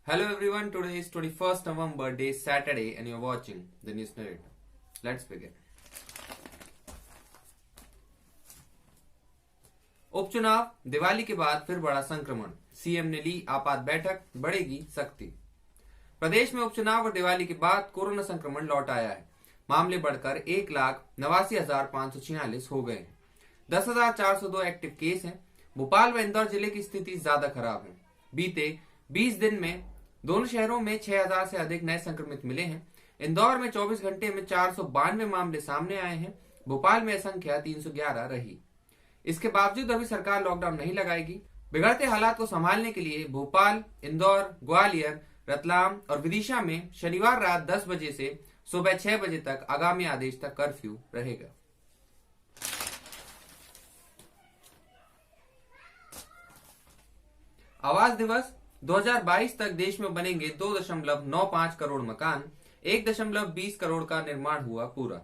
Hello everyone, today is 21st November, day Saturday, and you're watching the News Narrator. Let's begin. उपचुनाव, दिवाली के बाद फिर बड़ा संक्रमण, सीएम ने ली आपात बैठक, बढ़ेगी सख्ती। प्रदेश में उपचुनाव और दिवाली के बाद कोरोना संक्रमण लौट आया है। मामले बढ़कर 1,89,546 हो गए। 10,402 एक्टिव केस हैं। भोपाल व इंदौर जिले की स्थिति ज्यादा खराब है। बीते 20 दिन में दोनों शहरों में 6,000 से अधिक नए संक्रमित मिले हैं। इंदौर में 24 घंटे में 492 मामले सामने आए हैं। भोपाल में संख्या 311 रही। इसके बावजूद अभी सरकार लॉकडाउन नहीं लगाएगी। बिगड़ते हालात को संभालने के लिए भोपाल, इंदौर, ग्वालियर, रतलाम और विदिशा में शनिवार रात 10 बजे से सुबह 6 बजे तक आगामी आदेश तक कर्फ्यू रहेगा। आवास दिवस 2022 तक देश में बनेंगे 2.95 करोड़ मकान, 1.20 करोड़ का निर्माण हुआ पूरा।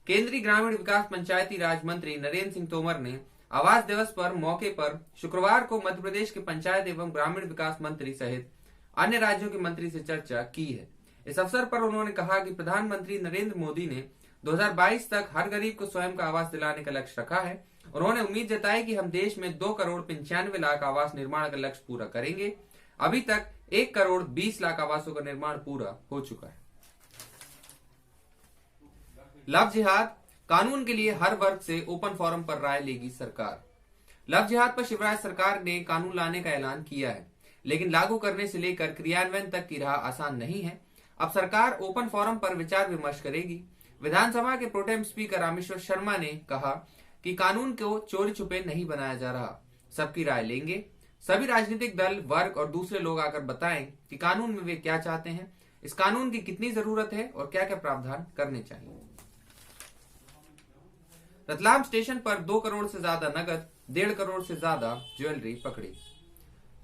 केंद्रीय ग्रामीण विकास पंचायती राज मंत्री नरेंद्र सिंह तोमर ने आवास दिवस पर मौके पर शुक्रवार को मध्य प्रदेश के पंचायत एवं ग्रामीण विकास मंत्री सहित अन्य राज्यों के मंत्री से चर्चा की है। इस अवसर पर उन्होंने कहा कि प्रधानमंत्री नरेंद्र मोदी ने 2022 तक हर गरीब को स्वयं का आवास दिलाने का लक्ष्य रखा है। उन्होंने उम्मीद जताई कि हम देश में 2 करोड़ 95 लाख आवास निर्माण का लक्ष्य पूरा करेंगे। अभी तक 1 करोड़ 20 लाख आवासों का निर्माण पूरा हो चुका है। लव जिहाद, कानून के लिए हर वर्ग से ओपन फोरम पर राय लेगी सरकार। लव जिहाद पर शिवराज सरकार ने कानून लाने का ऐलान किया है, लेकिन लागू करने से लेकर क्रियान्वयन तक की राह आसान नहीं है। अब सरकार ओपन फोरम पर विचार विमर्श करेगी। विधानसभा के प्रोटेम स्पीकर रामेश्वर शर्मा ने कहा कि कानून को चोरी छुपे नहीं बनाया जा रहा, सबकी राय लेंगे। सभी राजनीतिक दल, वर्ग और दूसरे लोग आकर बताएं कि कानून में वे क्या चाहते हैं, इस कानून की कितनी जरूरत है और क्या क्या प्रावधान करने चाहिए। रतलाम स्टेशन पर 2 करोड़ से ज्यादा नकद, 1.5 करोड़ से ज्यादा ज्वेलरी पकड़ी।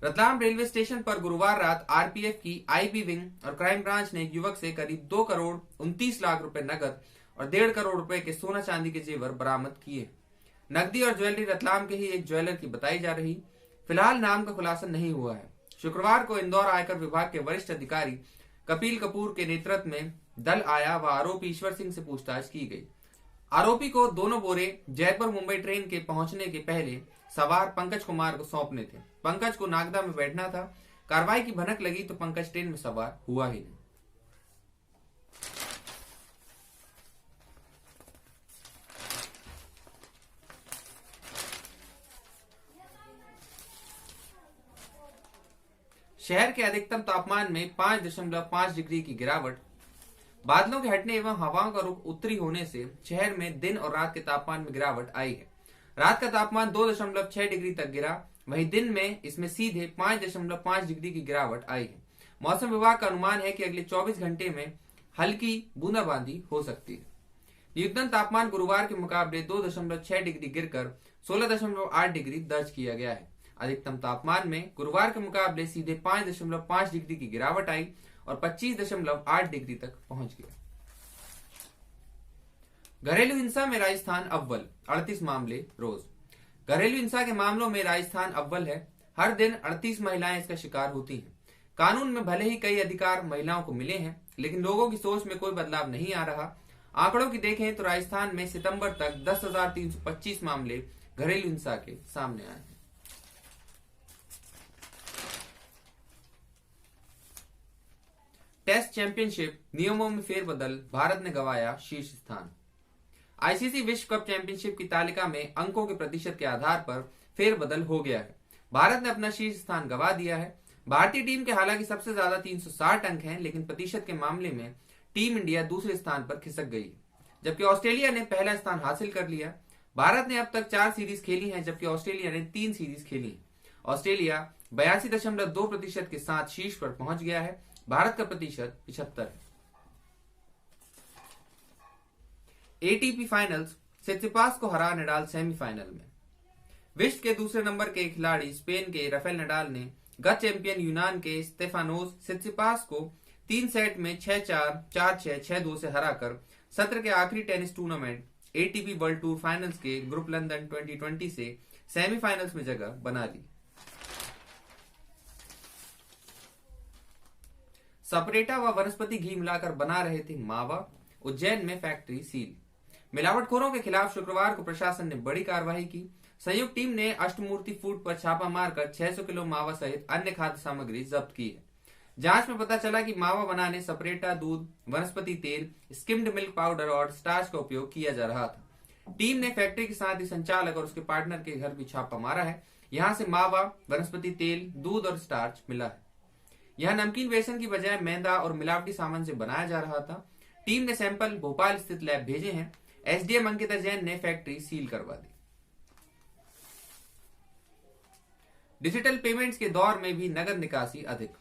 रतलाम रेलवे स्टेशन पर गुरुवार रात आरपीएफ की आईबी विंग और क्राइम ब्रांच ने एक युवक से करीब 2 करोड़ 29 लाख रुपए नकद और 1.5 करोड़ रुपए के सोना चांदी के जेवर बरामद किए। नकदी और ज्वेलरी रतलाम के ही एक ज्वेलर की बताई जा रही। फिलहाल नाम का खुलासा नहीं हुआ है। शुक्रवार को इंदौर आयकर विभाग के वरिष्ठ अधिकारी कपिल कपूर के नेतृत्व में दल आया व आरोपी ईश्वर सिंह से पूछताछ की गई। आरोपी को दोनों बोरे जयपुर मुंबई ट्रेन के पहुंचने के पहले सवार पंकज कुमार को सौंपने थे। पंकज को नागदा में बैठना था। कार्रवाई की भनक लगी तो पंकज ट्रेन में सवार हुआ ही नहीं। शहर के अधिकतम तापमान में 5.5 डिग्री की गिरावट। बादलों के हटने एवं हवाओं का रुख उत्तरी होने से शहर में दिन और रात के तापमान में गिरावट आई है। रात का तापमान 2.6 डिग्री तक गिरा, वहीं दिन में इसमें सीधे 5.5 डिग्री की गिरावट आई है। मौसम विभाग का अनुमान है कि अगले 24 घंटे में हल्की बूंदाबांदी हो सकती है। न्यूनतम तापमान गुरुवार के मुकाबले 2.6 डिग्री गिरकर 16.8 डिग्री दर्ज किया गया है। अधिकतम तापमान में गुरुवार के मुकाबले सीधे 5.5 डिग्री की गिरावट आई और 25.8 डिग्री तक पहुंच गया। घरेलू हिंसा में राजस्थान अव्वल, 38 मामले रोज। घरेलू हिंसा के मामलों में राजस्थान अव्वल है। हर दिन 38 महिलाएं इसका शिकार होती हैं। कानून में भले ही कई अधिकार महिलाओं को मिले हैं, लेकिन लोगों की सोच में कोई बदलाव नहीं आ रहा। आंकड़ों की देखें तो राजस्थान में सितंबर तक 10,325 मामले घरेलू हिंसा के सामने आए हैं। टेस्ट चैंपियनशिप नियमों में फेरबदल, भारत ने गंवाया शीर्ष स्थान। आईसीसी विश्व कप चैंपियनशिप की तालिका में अंकों के प्रतिशत के आधार पर फेरबदल हो गया है। भारत ने अपना शीर्ष स्थान गंवा दिया है। भारतीय टीम के हालांकि सबसे ज्यादा 360 अंक हैं, लेकिन प्रतिशत के मामले में टीम इंडिया दूसरे स्थान पर खिसक गई है, जबकि ऑस्ट्रेलिया ने पहला स्थान हासिल कर लिया। भारत ने अब तक 4 सीरीज खेली हैं, जबकि ऑस्ट्रेलिया ने 3 सीरीज खेली है। ऑस्ट्रेलिया 82.2% के साथ शीर्ष पर पहुंच गया है। भारत का प्रतिशत 75 है। एटीपी फाइनल्स, सित्सिपास को हरा नडाल सेमीफाइनल में। विश्व के दूसरे नंबर के खिलाड़ी स्पेन के राफेल नडाल ने गत चैंपियन यूनान के स्टेफानोस सित्सिपास को 3 सेट में 6-4, 4-6, 6-2 से हराकर सत्र के आखिरी tennis tournament ATP world tour finals के ग्रुप लंदन 2020 से सेमीफाइनल्स में जगह बना ली। सपरेटा व वनस्पति घी मिलाकर बना रहे थे मावा। उज्जैन में फैक्ट्री सील। मिलावटखोरों के खिलाफ शुक्रवार को प्रशासन ने बड़ी कार्रवाई की। संयुक्त टीम ने अष्टमूर्ति फूड पर छापा मारकर 600 किलो मावा सहित अन्य खाद्य सामग्री जब्त की है। जांच में पता चला कि मावा बनाने सपरेटा दूध, वनस्पति तेल, स्किम्ड मिल्क पाउडर और स्टार्च का उपयोग किया जा रहा था। टीम ने फैक्ट्री के साथ ही संचालक और उसके पार्टनर के घर भी छापा मारा है। यहां से मावा, वनस्पति तेल, दूध और स्टार्च मिला है। यह नमकीन बेसन की बजाय मैदा और मिलावटी सामान से बनाया जा रहा था। टीम ने सैंपल भोपाल स्थित लैब भेजे हैं। एसडीएम अंकिता जैन ने फैक्ट्री सील करवा दी। डिजिटल पेमेंट्स के दौर में भी नगद निकासी अधिक।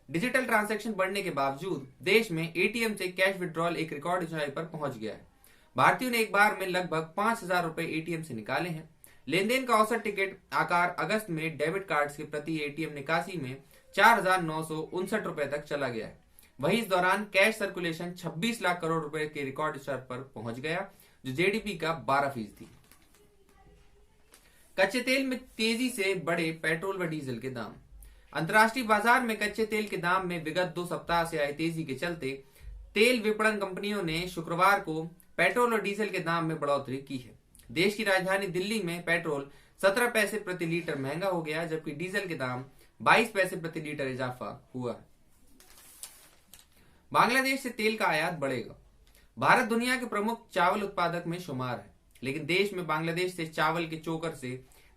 डिजिटल ट्रांजैक्शन बढ़ने के बावजूद देश में एटीएम से कैश विड्रॉल एक रिकॉर्ड ऊंचाई पर पहुंच गया है। भारतीयों ने एक बार में लगभग 5,000 रुपए एटीएम से निकाले हैं। लेन देन का औसत टिकट आकार अगस्त में डेबिट कार्ड के प्रति एटीएम निकासी में 4,959 रुपए तक चला गया है। वहीं इस दौरान कैश सर्कुलेशन 26 लाख करोड़ रुपए के रिकॉर्ड स्तर पर पहुंच गया, जो जीडीपी का 12% थी। कच्चे तेल में तेजी से बढ़े पेट्रोल व डीजल के दाम। अंतर्राष्ट्रीय बाजार में कच्चे तेल के दाम में विगत 2 सप्ताह से आई तेजी के चलते तेल विपणन कंपनियों ने शुक्रवार को पेट्रोल और डीजल के दाम में बढ़ोतरी की है। देश की राजधानी दिल्ली में पेट्रोल 17 पैसे प्रति लीटर महंगा हो गया, जबकि डीजल के दाम 22 पैसे प्रति लीटर इजाफा हुआ है। बांग्लादेश से तेल का आयात बढ़ेगा। भारत दुनिया के प्रमुख चावल उत्पादक में शुमार है, लेकिन देश में बांग्लादेश से चावल के चोकर से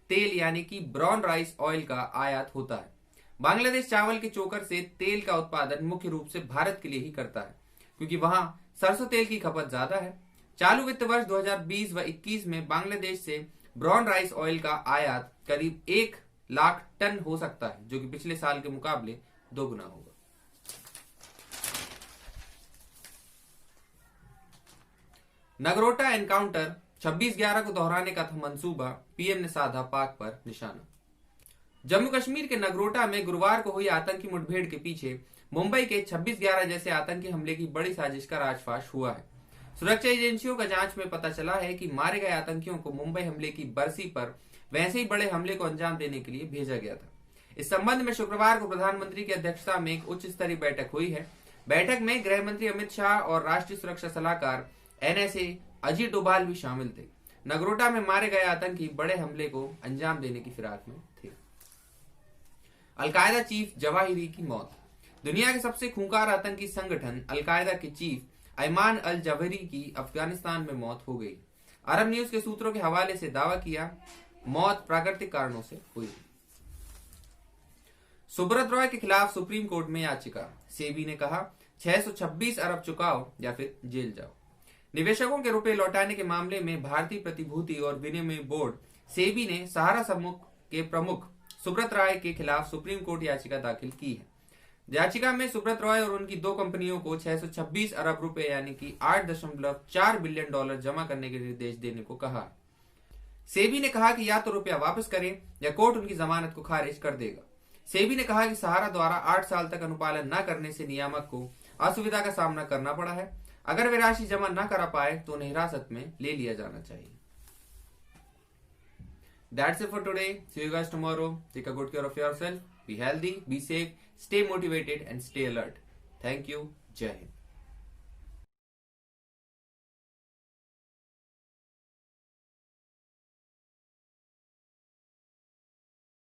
तेल यानी कि ब्राउन राइस ऑयल का आयात होता है। बांग्लादेश चावल के चोकर से तेल का उत्पादन मुख्य रूप से भारत के लिए ही करता है, क्योंकि वहां सरसों तेल की खपत ज्यादा है। चालू वित्त वर्ष 2020 व 21 में बांग्लादेश से ब्राउन राइस ऑयल का आयात करीब 1 लाख टन हो सकता है, जो कि पिछले साल के मुकाबले 2 गुना होगा। नगरोटा एनकाउंटर 26/11 को दोहराने का था मंसूबा, पीएम ने साधा पाक पर निशाना। जम्मू कश्मीर के नगरोटा में गुरुवार को हुई आतंकी मुठभेड़ के पीछे मुंबई के 26/11 जैसे आतंकी हमले की बड़ी साजिश का राजफाश हुआ है। सुरक्षा एजेंसियों का जांच में पता चला है कि मारे गए आतंकियों को मुंबई हमले की बरसी पर वैसे ही बड़े हमले को अंजाम देने के लिए भेजा गया था। इस संबंध में शुक्रवार को प्रधानमंत्री की अध्यक्षता में एक उच्च स्तरीय बैठक हुई है। बैठक में गृह मंत्री अमित शाह और राष्ट्रीय सुरक्षा सलाहकार एनएसए अजीत डोभाल भी शामिल थे। नगरोटा में मारे गए आतंकी बड़े हमले को अंजाम देने की फिराक में थे। अलकायदा चीफ जवाहिरी की मौत। दुनिया के सबसे खूंखार आतंकी संगठन अलकायदा के चीफ अयमान अल जवाहिरी की अफगानिस्तान में मौत हो गई। अरब न्यूज के सूत्रों के हवाले से दावा किया, मौत प्राकृतिक कारणों से हुई। सुब्रत रॉय के खिलाफ सुप्रीम कोर्ट में याचिका। सेबी ने कहा 626 अरब चुकाओ या फिर जेल जाओ। निवेशकों के रुपए लौटाने के मामले में भारतीय प्रतिभूति और विनिमय बोर्ड सेबी ने सहारा समूह के प्रमुख सुब्रत रॉय के खिलाफ सुप्रीम कोर्ट याचिका दाखिल की है। याचिका में सुब्रत रॉय और उनकी 2 कंपनियों को 626 अरब रुपए यानी कि 8.4 बिलियन डॉलर जमा करने के निर्देश देने को कहा। सेबी ने कहा कि या तो रुपया वापस करें या कोर्ट उनकी जमानत को खारिज कर देगा। सेबी ने कहा कि सहारा द्वारा 8 साल तक अनुपालन न करने से नियामक को असुविधा का सामना करना पड़ा है। अगर वे राशि जमा न करा पाए तो उन्हें हिरासत में ले लिया जाना चाहिए। That's it for today. See you guys tomorrow. Take a good care of yourself. Be healthy, be safe, stay motivated and stay alert. Thank you. Jai Hind.